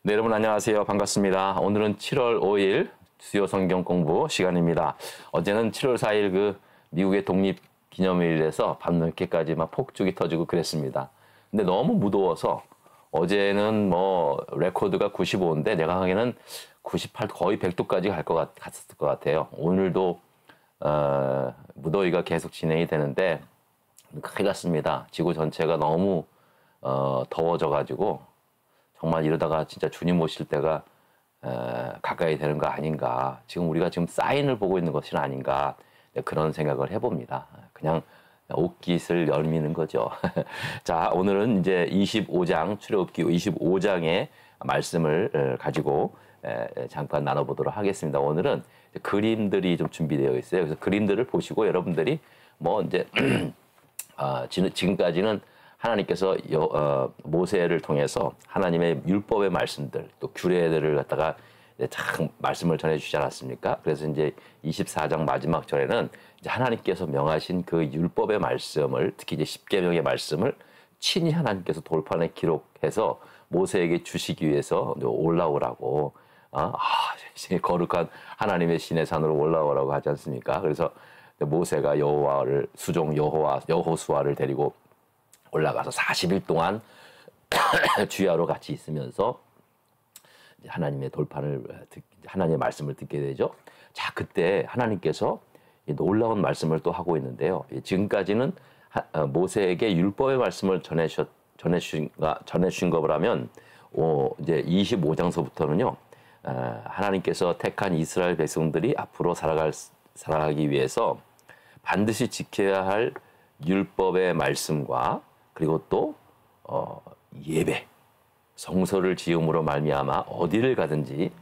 네, 여러분 안녕하세요. 반갑습니다. 오늘은 7월 5일 수요 성경 공부 시간입니다. 어제는 7월 4일 그 미국의 독립기념일에서 밤늦게까지 막 폭죽이 터지고 그랬습니다. 근데 너무 무더워서 어제는 뭐 레코드가 95인데 내가 하기에는 98, 거의 100도까지 갔을 것 같아요. 오늘도 무더위가 계속 진행이 되는데 큰일 났습니다. 지구 전체가 너무 더워져가지고 정말 이러다가 진짜 주님 오실 때가 가까이 되는 거 아닌가. 지금 우리가 지금 사인을 보고 있는 것이 아닌가. 그런 생각을 해봅니다. 그냥 옷깃을 열미는 거죠. 자, 오늘은 이제 25장, 출애굽기 25장의 말씀을 가지고 잠깐 나눠보도록 하겠습니다. 오늘은 그림들이 좀 준비되어 있어요. 그래서 그림들을 보시고 여러분들이 뭐 이제 지금까지는 하나님께서 모세를 통해서 하나님의 율법의 말씀들 또 규례들을 갖다가 참 말씀을 전해주시지 않았습니까? 그래서 이제 24장 마지막 절에는 이제 하나님께서 명하신 그 율법의 말씀을 특히 이제 십계명의 말씀을 친히 하나님께서 돌판에 기록해서 모세에게 주시기 위해서 올라오라고 거룩한 하나님의 신의 산으로 올라오라고 하지 않습니까? 그래서 모세가 여호와를 수종 여호수아를 데리고 올라가서 40일 동안 주야로 같이 있으면서 하나님의 돌판을 하나님의 말씀을 듣게 되죠. 자, 그때 하나님께서 놀라운 말씀을 또 하고 있는데요. 지금까지는 모세에게 율법의 말씀을 전해주신 거라면 이제 25장서부터는요. 하나님께서 택한 이스라엘 백성들이 앞으로 살아가기 위해서 반드시 지켜야 할 율법의 말씀과 그리고 또 예배, 성소를 지음으로 말미암아 어디를 가든지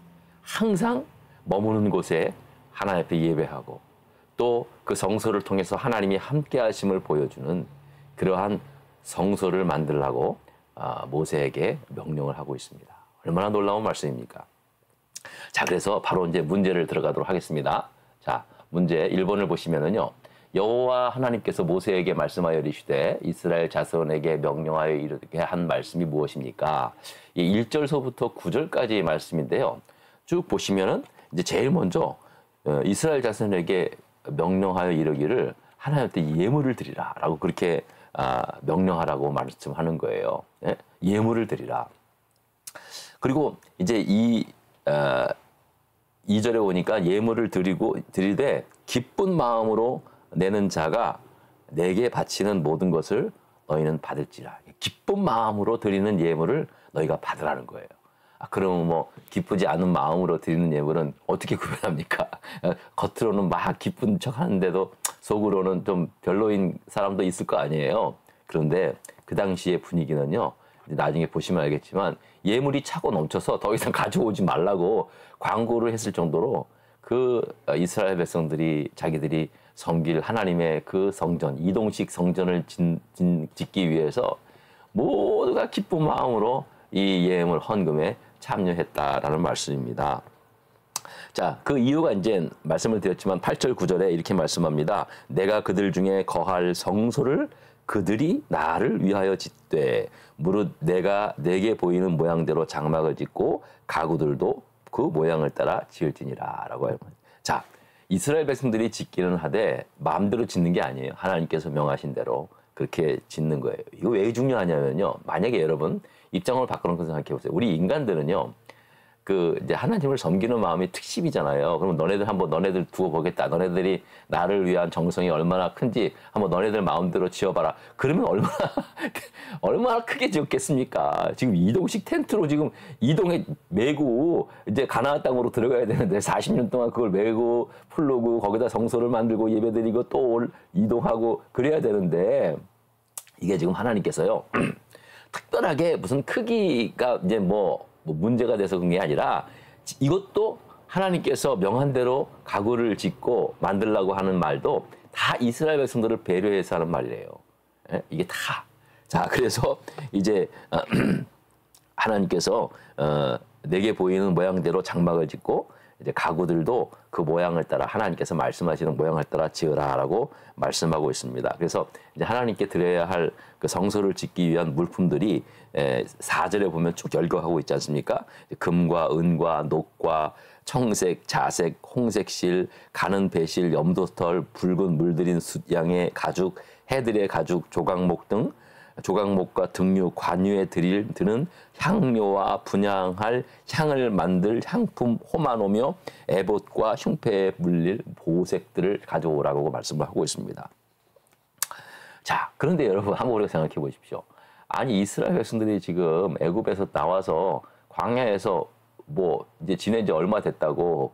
항상 머무는 곳에 하나님 앞에 예배하고 또 그 성소를 통해서 하나님이 함께 하심을 보여주는 그러한 성소를 만들라고 모세에게 명령을 하고 있습니다. 얼마나 놀라운 말씀입니까? 자, 그래서 바로 이제 문제를 들어가도록 하겠습니다. 자, 문제 1번을 보시면은요. 여호와 하나님께서 모세에게 말씀하여 이르시되 이스라엘 자손에게 명령하여 이르게 한 말씀이 무엇입니까? 이 1절서부터 9절까지의 말씀인데요. 쭉 보시면은 이제 제일 먼저 이스라엘 자손에게 명령하여 이르기를 하나님께 예물을 드리라라고 그렇게 명령하라고 말씀하는 거예요. 예? 예물을 드리라. 그리고 이제 2절에 오니까 예물을 드리되 기쁜 마음으로 내는 자가 내게 바치는 모든 것을 너희는 받을지라. 기쁜 마음으로 드리는 예물을 너희가 받으라는 거예요. 그러면 뭐 기쁘지 않은 마음으로 드리는 예물은 어떻게 구별합니까? 겉으로는 막 기쁜 척 하는데도 속으로는 좀 별로인 사람도 있을 거 아니에요. 그런데 그 당시의 분위기는요. 나중에 보시면 알겠지만 예물이 차고 넘쳐서 더 이상 가져오지 말라고 광고를 했을 정도로 그 이스라엘 백성들이 자기들이 섬길 하나님의 그 성전, 이동식 성전을 짓기 위해서 모두가 기쁜 마음으로 이 예물 헌금에 참여했다라는 말씀입니다. 자, 그 이유가 이제 말씀을 드렸지만 8절 9절에 이렇게 말씀합니다. 내가 그들 중에 거할 성소를 그들이 나를 위하여 짓되 무릇 내가 내게 보이는 모양대로 장막을 짓고 가구들도 그 모양을 따라 지을지니라 라고 하는 거예요. 자, 이스라엘 백성들이 짓기는 하되 마음대로 짓는 게 아니에요. 하나님께서 명하신 대로 그렇게 짓는 거예요. 이거 왜 중요하냐면요. 만약에 여러분 입장을 바꿔놓고 생각해 보세요. 우리 인간들은요. 그 이제 하나님을 섬기는 마음이 특십이잖아요. 그럼 너네들 두고 보겠다. 너네들이 나를 위한 정성이 얼마나 큰지 한번 너네들 마음대로 지어봐라. 그러면 얼마나 크게 지었겠습니까? 지금 이동식 텐트로 지금 이동해 메고 이제 가나안 땅으로 들어가야 되는데 40년 동안 그걸 메고 풀르고 거기다 성소를 만들고 예배드리고 또 이동하고 그래야 되는데 이게 지금 하나님께서요. 특별하게 무슨 크기가 이제 뭐 문제가 돼서 그런 게 아니라 이것도 하나님께서 명한 대로 가구를 짓고 만들라고 하는 말도 다 이스라엘 백성들을 배려해서 하는 말이래요. 예? 이게 다. 자, 그래서 이제 하나님께서 내게 보이는 모양대로 장막을 짓고 이제 가구들도 그 모양을 따라 하나님께서 말씀하시는 모양을 따라 지으라라고 말씀하고 있습니다. 그래서 이제 하나님께 드려야 할 그 성소를 짓기 위한 물품들이 4절에 보면 쭉 열거하고 있지 않습니까? 금과 은과 녹과 청색, 자색, 홍색 실, 가는 배실, 염도털, 붉은 물들인 숫양의 가죽, 해들의 가죽, 조각목 등 조각목과 등류, 관유에 드는 향료와 분향할 향을 만들 향품 호마노며 에봇과 흉패에 물릴 보색들을 가져오라고 말씀을 하고 있습니다. 자, 그런데 여러분 한번 우리가 생각해 보십시오. 아니 이스라엘 백성들이 지금 애굽에서 나와서 광야에서 뭐 이제 지낸 지 얼마 됐다고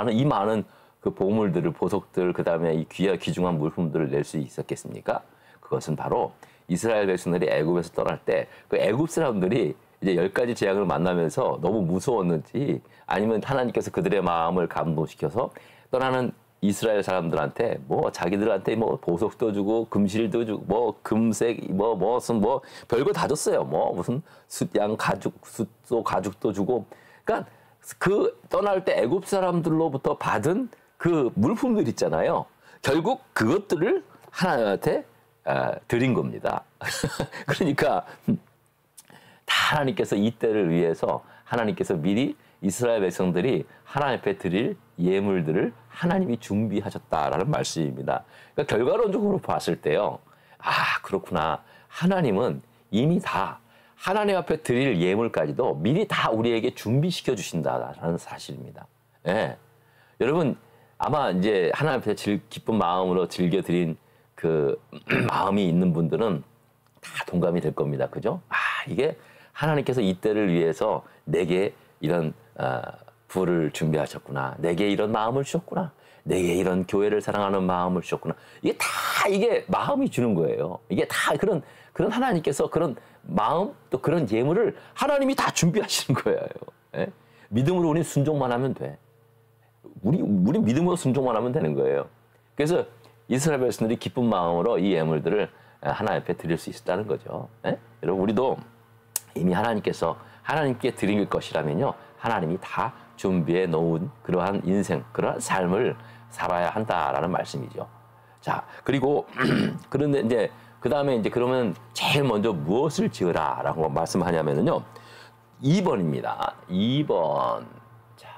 이 많은 그 보물들을 보석들 그다음에 이 귀중한 물품들을 낼 수 있었겠습니까? 그것은 바로 이스라엘 백성들이 애굽에서 떠날 때 그 애굽 사람들이 이제 10가지 재앙을 만나면서 너무 무서웠는지 아니면 하나님께서 그들의 마음을 감동시켜서 떠나는 이스라엘 사람들한테 뭐 자기들한테 뭐 보석도 주고 금실도 주고 뭐 금색 무슨 별거 다 줬어요. 뭐 무슨 숫양 가죽 숫소 가죽도 주고 그러니까 그 떠날 때 애굽 사람들로부터 받은 그 물품들 있잖아요. 결국 그것들을 하나님한테 드린 겁니다. 그러니까 다 하나님께서 이 때를 위해서 하나님께서 미리 이스라엘 백성들이 하나님 앞에 드릴 예물들을 하나님이 준비하셨다라는 말씀입니다. 그러니까 결과론적으로 봤을 때요. 아 그렇구나. 하나님은 이미 다 하나님 앞에 드릴 예물까지도 미리 다 우리에게 준비시켜 주신다라는 사실입니다. 예. 여러분 아마 이제 하나님 앞에 기쁜 마음으로 즐겨 드린 그 마음이 있는 분들은 다 동감이 될 겁니다. 그죠? 아, 이게 하나님께서 이 때를 위해서 내게 이런 부를 준비하셨구나. 내게 이런 마음을 주셨구나. 내게 이런 교회를 사랑하는 마음을 주셨구나. 이게 마음이 주는 거예요. 이게 다 그런 하나님께서 그런 마음 또 그런 예물을 하나님이 다 준비하시는 거예요. 예? 믿음으로 우리는 순종만 하면 돼. 우리 믿음으로 순종만 하면 되는 거예요. 그래서 이스라엘 백성들이 기쁜 마음으로 이 예물들을 하나님 앞에 드릴 수 있었다는 거죠. 예? 여러분 우리도 이미 하나님께 드릴 것이라면요. 하나님이 다 준비해 놓은 그러한 인생, 그러한 삶을 살아야 한다라는 말씀이죠. 자, 그리고 그런데 이제 그 다음에 이제 그러면 제일 먼저 무엇을 지으라라고 말씀하냐면요. 2번입니다. 2번. 자,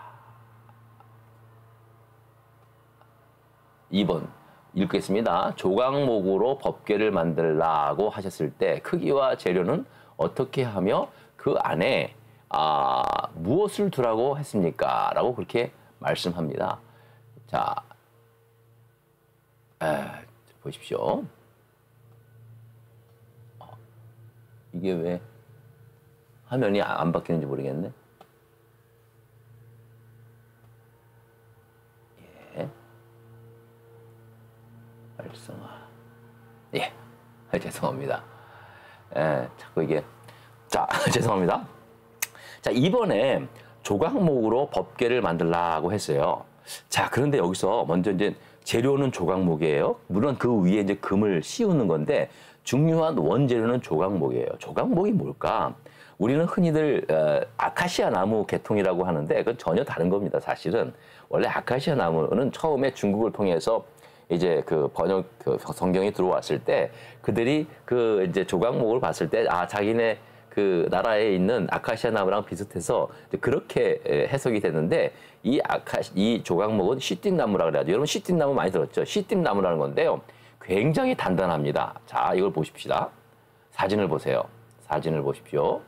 2번. 읽겠습니다. 조각목으로 법궤를 만들라고 하셨을 때 크기와 재료는 어떻게 하며 그 안에 무엇을 두라고 했습니까? 라고 그렇게 말씀합니다. 자, 보십시오. 이게 왜 화면이 안 바뀌는지 모르겠네. 예. 활성화. 예. 죄송합니다. 자꾸 이게. 자, 죄송합니다. 자, 이번에 조각목으로 법궤를 만들라고 했어요. 자, 그런데 여기서 먼저 이제 재료는 조각목이에요. 물론 그 위에 이제 금을 씌우는 건데 중요한 원재료는 조각목이에요. 조각목이 뭘까? 우리는 흔히들 아카시아 나무 계통이라고 하는데 그건 전혀 다른 겁니다. 사실은 원래 아카시아 나무는 처음에 중국을 통해서 이제 그 성경이 들어왔을 때 그들이 그 이제 조각목을 봤을 때 자기네 그 나라에 있는 아카시아 나무랑 비슷해서 그렇게 해석이 됐는데 이 조각목은 시띠나무라고 그래야죠. 여러분 시띠나무 많이 들었죠? 시띠나무라는 건데요. 굉장히 단단합니다. 자, 이걸 보십시다. 사진을 보세요. 사진을 보십시오.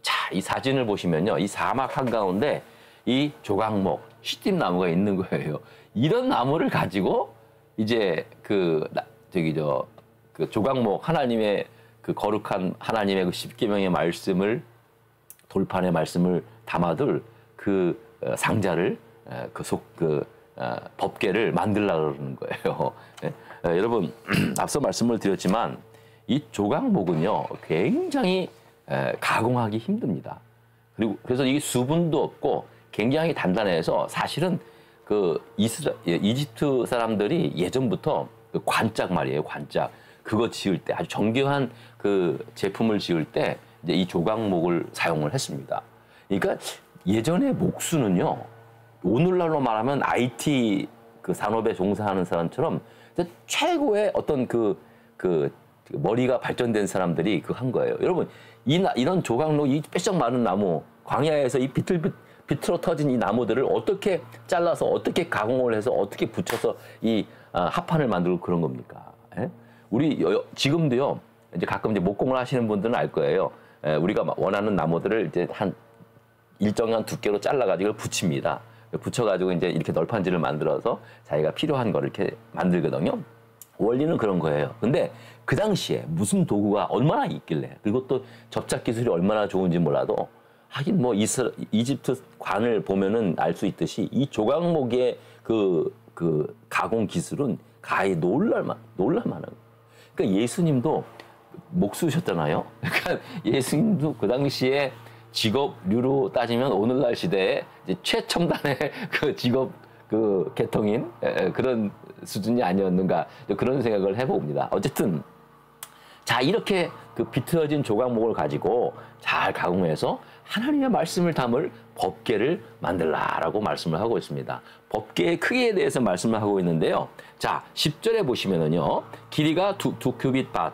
자, 이 사진을 보시면요. 이 사막 한가운데 이 조각목, 시띠나무가 있는 거예요. 이런 나무를 가지고 이제 그 조각목 하나님의 그 거룩한 하나님의 그 십계명의 말씀을 돌판의 말씀을 담아둘 그 상자를 법궤를 만들려고 그러는 거예요. 네? 여러분 앞서 말씀을 드렸지만 이 조각목은요 굉장히 가공하기 힘듭니다. 그래서 이게 수분도 없고 굉장히 단단해서 사실은 이집트 사람들이 예전부터 그 관짝 말이에요. 관짝. 그거 지을 때 아주 정교한 그 제품을 지을 때 이제 이 조각목을 사용을 했습니다. 그러니까 예전의 목수는요, 오늘날로 말하면 IT 그 산업에 종사하는 사람처럼 최고의 어떤 그 머리가 발전된 사람들이 그 한 거예요. 여러분, 이런 조각로, 이 뼈쩍 마른 나무, 광야에서 이 비틀어 터진 이 나무들을 어떻게 잘라서 어떻게 가공을 해서 어떻게 붙여서 이 합판을 만들고 그런 겁니까? 예? 우리 지금도요, 이제 가끔 이제 목공을 하시는 분들은 알 거예요. 우리가 원하는 나무들을 이제 한 일정한 두께로 잘라가지고 붙입니다. 붙여가지고 이제 이렇게 널판지를 만들어서 자기가 필요한 거를 이렇게 만들거든요. 원리는 그런 거예요. 근데 그 당시에 무슨 도구가 얼마나 있길래, 그리고 또 접착 기술이 얼마나 좋은지 몰라도, 하긴 뭐 이집트 관을 보면은 알 수 있듯이 이 조각목의 그 가공 기술은 가히 놀랄만한. 그러니까 예수님도 목수셨잖아요. 그러니까 예수님도 그 당시에 직업류로 따지면 오늘날 시대에 이제 최첨단의 그 직업 그 계통인 그런 수준이 아니었는가, 그런 생각을 해봅니다. 어쨌든 자, 이렇게 그 비틀어진 조각목을 가지고 잘 가공해서 하나님의 말씀을 담을 법궤를 만들라라고 말씀을 하고 있습니다. 법궤의 크기에 대해서 말씀을 하고 있는데요. 자, 10절에 보시면은요, 길이가 두 큐빗 반,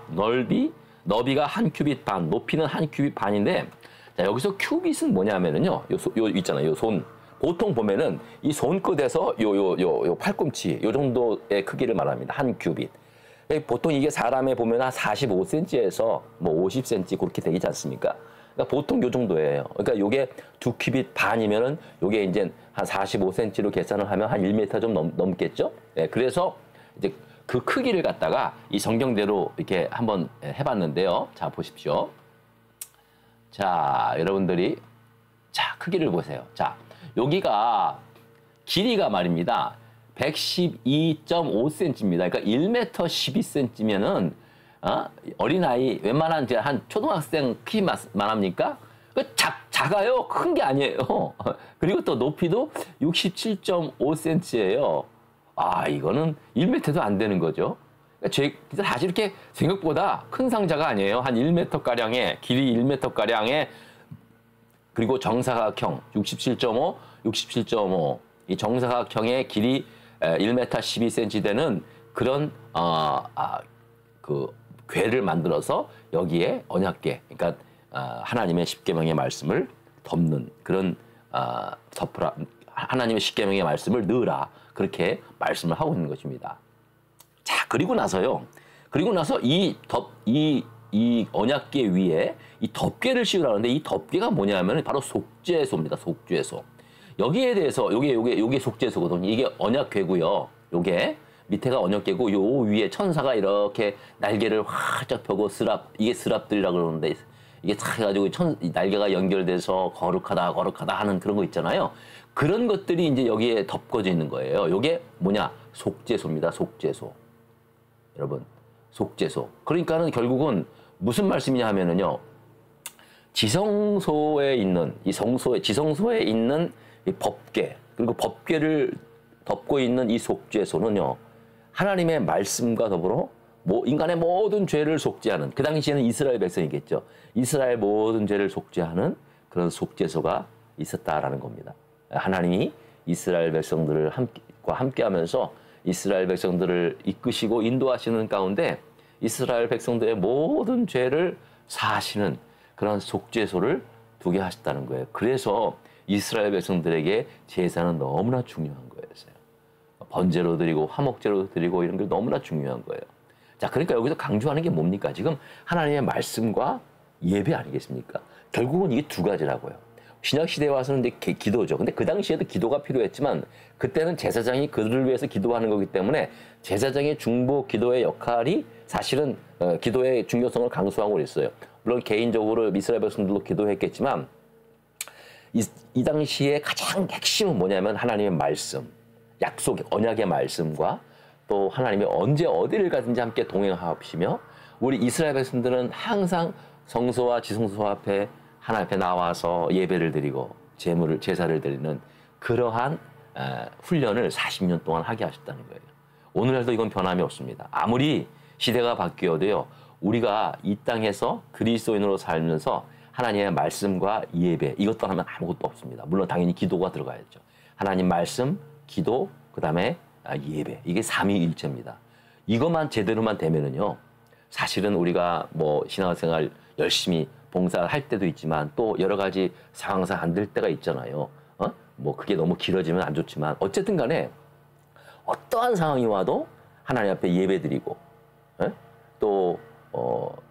너비가 한 큐빗 반, 높이는 한 큐빗 반인데, 자, 여기서 큐빗은 뭐냐면은요, 요 있잖아요, 요 손. 보통 보면은 이 손끝에서 요 팔꿈치, 요 정도의 크기를 말합니다. 한 큐빗. 보통 이게 사람에 보면 한 45cm에서 뭐 50cm 그렇게 되지 않습니까? 그러니까 보통 요 정도예요. 그러니까 요게 두 큐빗 반이면은 요게 이제 한 45cm로 계산을 하면 한 1m 좀 넘겠죠? 네, 그래서 이제 그 크기를 갖다가 이 성경대로 이렇게 한번 해봤는데요. 자, 보십시오. 자, 여러분들이 자, 크기를 보세요. 자, 여기가 길이가 말입니다. 112.5cm입니다. 그러니까 1m 12cm면은 어린아이 웬만한 한 초등학생 키만 합니까? 작아요. 큰 게 아니에요. 그리고 또 높이도 67.5cm예요. 아, 이거는 1m도 안 되는 거죠. 그러니까 사실 이렇게 생각보다 큰 상자가 아니에요. 한 1m가량의, 길이 1m가량의, 그리고 정사각형 67.5, 이 정사각형의 길이 1m 12cm 되는 그런 그 궤를 만들어서 여기에 언약궤, 그러니까 하나님의 십계명의 말씀을 덮는 그런 하나님의 십계명의 말씀을 넣으라, 그렇게 말씀을 하고 있는 것입니다. 자, 그리고 나서 이 언약궤 위에 이 덮개를 씌우라는데, 이 덮개가 뭐냐면 바로 속죄소입니다. 속죄소. 여기에 대해서 요게 속죄소거든요. 이게 언약궤고요. 요게 밑에가 언약궤고, 요 위에 천사가 이렇게 날개를 활짝 펴고 이게 스랍들이라고 그러는데, 이게 탁 해가지고 날개가 연결돼서 거룩하다 하는 그런 거 있잖아요. 그런 것들이 이제 여기에 덮어져 있는 거예요. 요게 뭐냐? 속죄소입니다. 속죄소. 여러분, 속죄소. 그러니까는 결국은 무슨 말씀이냐 하면은요, 지성소에 있는 지성소에 있는 이 법궤, 그리고 법궤를 덮고 있는 이 속죄소는요, 하나님의 말씀과 더불어 인간의 모든 죄를 속죄하는, 그 당시에는 이스라엘 백성이겠죠. 이스라엘 모든 죄를 속죄하는 그런 속죄소가 있었다라는 겁니다. 하나님이 이스라엘 백성들을 함께하면서 이스라엘 백성들을 이끄시고 인도하시는 가운데 이스라엘 백성들의 모든 죄를 사하시는 그런 속죄소를 두게 하셨다는 거예요. 그래서 이스라엘 백성들에게 제사는 너무나 중요한 거예요. 번제로 드리고 화목제로 드리고 이런 게 너무나 중요한 거예요. 자, 그러니까 여기서 강조하는 게 뭡니까? 지금 하나님의 말씀과 예배 아니겠습니까? 결국은 이게 두 가지라고요. 신약 시대에 와서는 이제 기도죠. 근데 그 당시에도 기도가 필요했지만, 그때는 제사장이 그들을 위해서 기도하는 거기 때문에 제사장의 중보 기도의 역할이 사실은 기도의 중요성을 강조하고 있어요. 물론 개인적으로 이스라엘 백성들도 기도했겠지만, 이 당시에 가장 핵심은 뭐냐면 하나님의 말씀, 약속, 언약의 말씀과 또 하나님이 언제 어디를 가든지 함께 동행하시며, 우리 이스라엘 백성들은 항상 성소와 지성소 앞에 하나님 앞에 나와서 예배를 드리고 제사를 드리는 그러한 훈련을 40년 동안 하게 하셨다는 거예요. 오늘날도 이건 변함이 없습니다. 아무리 시대가 바뀌어도요, 우리가 이 땅에서 그리스도인으로 살면서 하나님의 말씀과 예배 이것 떠나면 아무것도 없습니다. 물론 당연히 기도가 들어가야죠. 하나님 말씀, 기도, 그다음에 예배. 이게 삼위일체입니다. 이것만 제대로만 되면은요. 사실은 우리가 뭐 신앙생활 열심히 봉사를 할 때도 있지만 또 여러 가지 상황상 안 될 때가 있잖아요. 뭐 그게 너무 길어지면 안 좋지만 어쨌든 간에 어떠한 상황이 와도 하나님 앞에 예배드리고 또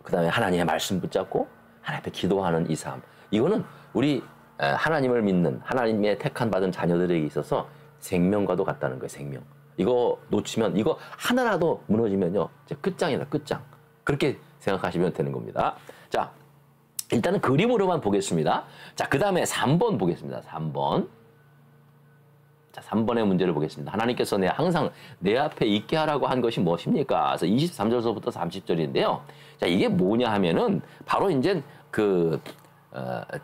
그다음에 하나님의 말씀 붙잡고 하나님 앞에 기도하는 이 삶. 이거는 우리 하나님을 믿는 하나님의 택한 받은 자녀들에게 있어서 생명과도 같다는 거예요. 생명. 이거 놓치면 이거 하나라도 무너지면요. 이제 끝장이다. 끝장. 그렇게 생각하시면 되는 겁니다. 자, 일단은 그림으로만 보겠습니다. 자, 그 다음에 3번 보겠습니다. 3번. 자, 3번의 문제를 보겠습니다. 하나님께서 항상 내 앞에 있게 하라고 한 것이 무엇입니까? 그래서 23절서부터 30절인데요. 자, 이게 뭐냐 하면은 바로 이제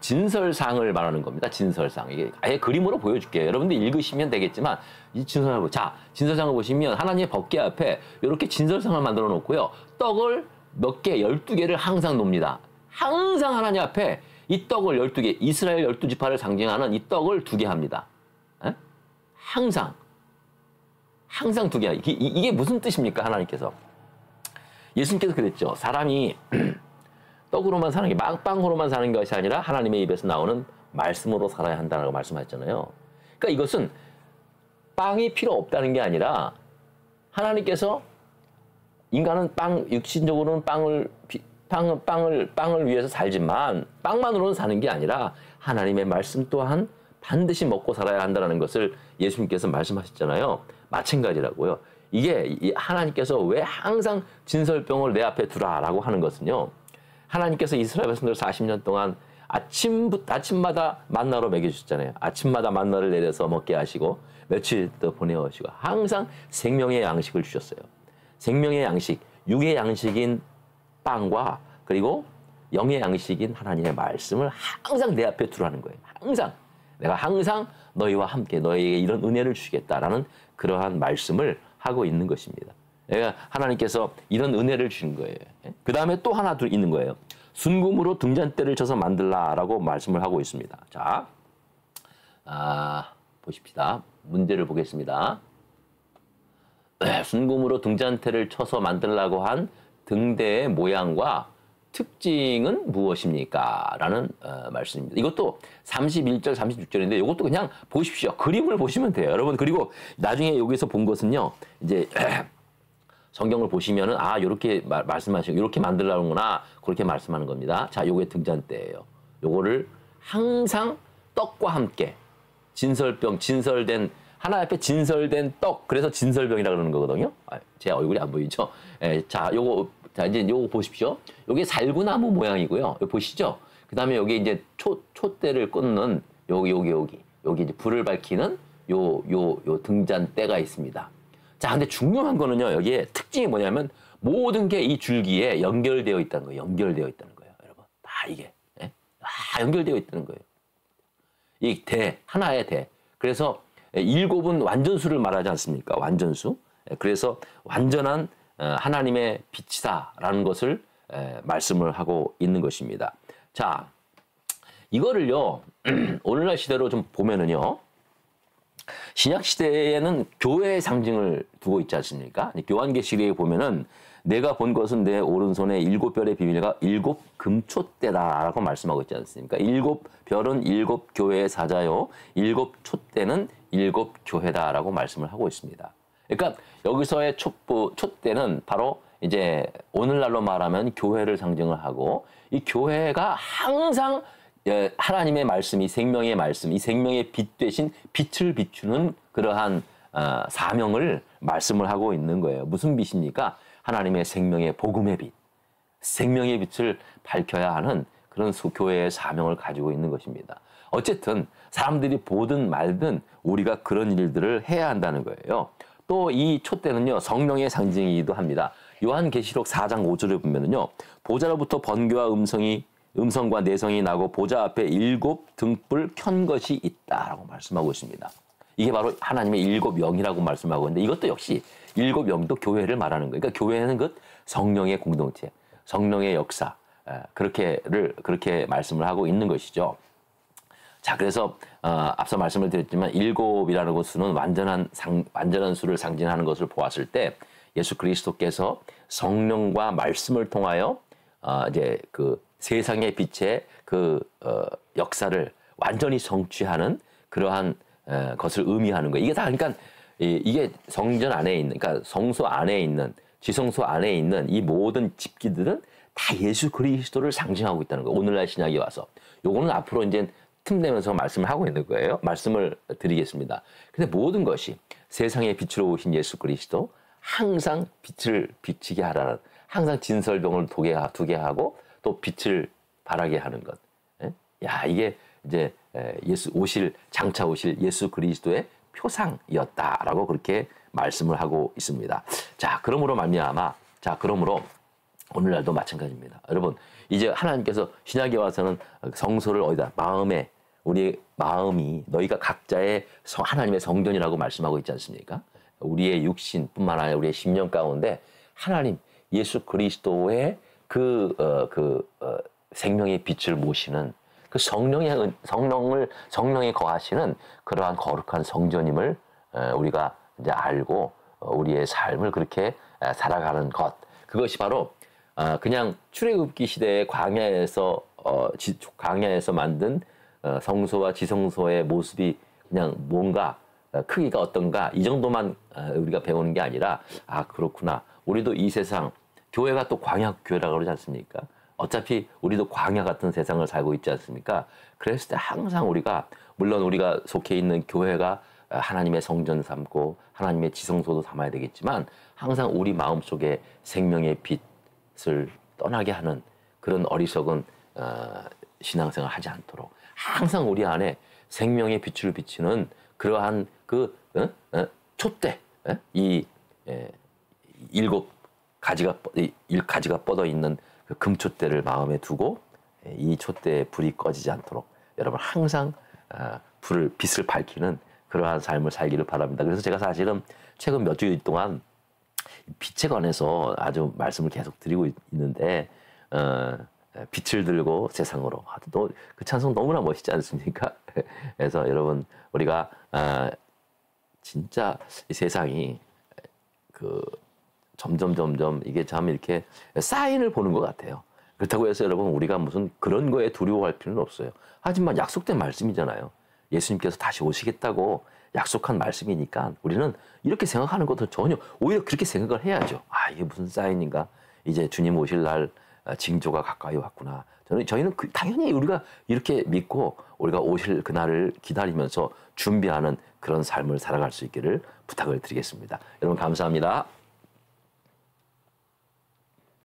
진설상을 말하는 겁니다. 진설상. 이게 아예 그림으로 보여줄게요. 여러분들 읽으시면 되겠지만 이 진설상을 자, 진설상을 보시면 하나님의 법궤 앞에 이렇게 진설상을 만들어 놓고요. 떡을 몇 개, 12개를 항상 놓습니다. 항상 하나님 앞에 이 떡을 12개, 이스라엘 12지파를 상징하는 이 떡을 2개 합니다. 에? 항상 2개. 이게 무슨 뜻입니까? 하나님께서. 예수님께서 그랬죠. 사람이 떡으로만 사는 게 빵으로만 사는 것이 아니라 하나님의 입에서 나오는 말씀으로 살아야 한다고 말씀하셨잖아요. 그러니까 이것은 빵이 필요 없다는 게 아니라 하나님께서 인간은 육신적으로는 빵을 위해서 살지만 빵만으로는 사는 게 아니라 하나님의 말씀 또한 반드시 먹고 살아야 한다는 것을 예수님께서 말씀하셨잖아요. 마찬가지라고요. 이게 하나님께서 왜 항상 진설병을 내 앞에 두라라고 하는 것은요. 하나님께서 이스라엘 백성들 40년 동안 아침마다 만나로 먹여주셨잖아요. 아침마다 만나를 내려서 먹게 하시고 며칠 또 보내오시고 항상 생명의 양식을 주셨어요. 생명의 양식, 육의 양식인 빵과 그리고 영의 양식인 하나님의 말씀을 항상 내 앞에 두라는 거예요. 항상. 내가 항상 너희와 함께 너희에게 이런 은혜를 주시겠다라는 그러한 말씀을 하고 있는 것입니다. 그러니까 하나님께서 이런 은혜를 주신 거예요. 그 다음에 또 하나 있는 거예요. 순금으로 등잔대를 쳐서 만들라라고 말씀을 하고 있습니다. 자, 보십시다. 문제를 보겠습니다. 순금으로 등잔대를 쳐서 만들라고 한 등대의 모양과 특징은 무엇입니까? 라는 말씀입니다. 이것도 31절, 36절인데 이것도 그냥 보십시오. 그림을 보시면 돼요. 여러분, 그리고 나중에 여기서 본 것은요. 이제 성경을 보시면은 요렇게 말씀하시고 이렇게 만들라는구나. 그렇게 말씀하는 겁니다. 자, 요게 등잔대예요. 요거를 항상 떡과 함께 진설된 하나 앞에 진설된 떡. 그래서 진설병이라 그러는 거거든요. 제 얼굴이 안 보이죠? 자, 이제 요거 보십시오. 요게 살구나무 모양이고요. 여기 보시죠? 그 다음에 여기 이제 촛대를 꽂는 여기 이제 불을 밝히는 요 등잔대가 있습니다. 자, 근데 중요한 거는요. 여기에 특징이 뭐냐면 모든 게 이 줄기에 연결되어 있다는 거예요. 연결되어 있다는 거예요. 여러분. 다 이게. 연결되어 있다는 거예요. 이 대, 하나의 대. 그래서 7은 완전수를 말하지 않습니까? 완전수. 그래서 완전한 하나님의 빛이다라는 것을 말씀을 하고 있는 것입니다. 자, 이거를요. 오늘날 시대로 좀 보면은요. 신약 시대에는 교회의 상징을 두고 있지 않습니까? 요한계시록에 보면은 내가 본 것은 내 오른손에 7별의 비밀과 7 금촛대다라고 말씀하고 있지 않습니까? 7별은 7 교회의 사자요, 7 촛대는 7 교회다라고 말씀을 하고 있습니다. 그러니까 여기서의 촛대는 바로 이제 오늘날로 말하면 교회를 상징을 하고 이 교회가 항상 하나님의 말씀이 생명의 말씀, 이 생명의 빛 대신 빛을 비추는 그러한 사명을 말씀을 하고 있는 거예요. 무슨 빛입니까? 하나님의 생명의 복음의 빛, 생명의 빛을 밝혀야 하는 그런 교회의 사명을 가지고 있는 것입니다. 어쨌든 사람들이 보든 말든 우리가 그런 일들을 해야 한다는 거예요. 또 이 촛대는요, 성령의 상징이기도 합니다. 요한계시록 4장 5절에 보면은요, 보좌로부터 번개와 음성과 내성이 나고 보좌 앞에 7 등불 켠 것이 있다라고 말씀하고 있습니다. 이게 바로 하나님의 7 영이라고 말씀하고 있는데 이것도 역시 7 영도 교회를 말하는 거예요. 그러니까 교회는 그 성령의 공동체, 성령의 역사, 그렇게 말씀을 하고 있는 것이죠. 자, 그래서 앞서 말씀을 드렸지만 일곱이라는 그 수는 완전한 수를 상징하는 것을 보았을 때 예수 그리스도께서 성령과 말씀을 통하여 이제 그 세상의 빛의 역사를 완전히 성취하는 그러한 것을 의미하는 거예요. 이게 다 그러니까 이게 성전 안에 있는, 그러니까 성소 안에 있는, 지성소 안에 있는 이 모든 집기들은 다 예수 그리스도를 상징하고 있다는 거예요. 오늘날 신약에 와서. 요거는 앞으로 이제 틈내면서 말씀을 하고 있는 거예요. 말씀을 드리겠습니다. 근데 모든 것이 세상의 빛으로 오신 예수 그리스도, 항상 빛을 비치게 하라는, 항상 진설병을 두게 하고 또 빛을 발하게 하는 것. 야, 이게 이제 장차 오실 예수 그리스도의 표상이었다라고 그렇게 말씀을 하고 있습니다. 자, 그러므로 오늘날도 마찬가지입니다. 여러분, 이제 하나님께서 신약에 와서는 성소를 어디다? 우리의 마음이 너희가 각자의 하나님의 성전이라고 말씀하고 있지 않습니까? 우리의 육신뿐만 아니라 우리의 심령 가운데 하나님 예수 그리스도의 생명의 빛을 모시는 그 성령이 거하시는 그러한 거룩한 성전임을 우리가 이제 알고 우리의 삶을 그렇게 살아가는 것, 그것이 바로 그냥 출애굽기 시대의 광야에서 만든 성소와 지성소의 모습이 그냥 뭔가 크기가 어떤가 이 정도만 우리가 배우는 게 아니라, 그렇구나, 우리도 이 세상, 교회가 또 광야 교회라고 그러지 않습니까? 어차피 우리도 광야 같은 세상을 살고 있지 않습니까? 그랬을 때 항상 물론 우리가 속해 있는 교회가 하나님의 성전 삼고 하나님의 지성소도 삼아야 되겠지만, 항상 우리 마음속에 생명의 빛을 떠나게 하는 그런 어리석은 신앙생활 하지 않도록 항상 우리 안에 생명의 빛을 비치는 그러한 촛대, 이 일곱 가지가 뻗어 있는 그 금촛대를 마음에 두고 이 촛대의 불이 꺼지지 않도록 여러분 항상 빛을 밝히는 그러한 삶을 살기를 바랍니다. 그래서 제가 사실은 최근 몇 주일 동안 빛에 관해서 아주 말씀을 계속 드리고 있는데, 빛을 들고 세상으로. 그 찬송 너무나 멋있지 않습니까? 그래서 여러분, 우리가 진짜 이 세상이 점점 이게 참 이렇게 사인을 보는 것 같아요. 그렇다고 해서 여러분, 우리가 무슨 그런 거에 두려워할 필요는 없어요. 하지만 약속된 말씀이잖아요. 예수님께서 다시 오시겠다고 약속한 말씀이니까 우리는 이렇게 생각하는 것도 전혀, 오히려 그렇게 생각을 해야죠. 이게 무슨 사인인가? 이제 주님 오실 날 징조가 가까이 왔구나. 저희는 당연히 우리가 이렇게 믿고 우리가 오실 그날을 기다리면서 준비하는 그런 삶을 살아갈 수 있기를 부탁을 드리겠습니다. 여러분 감사합니다.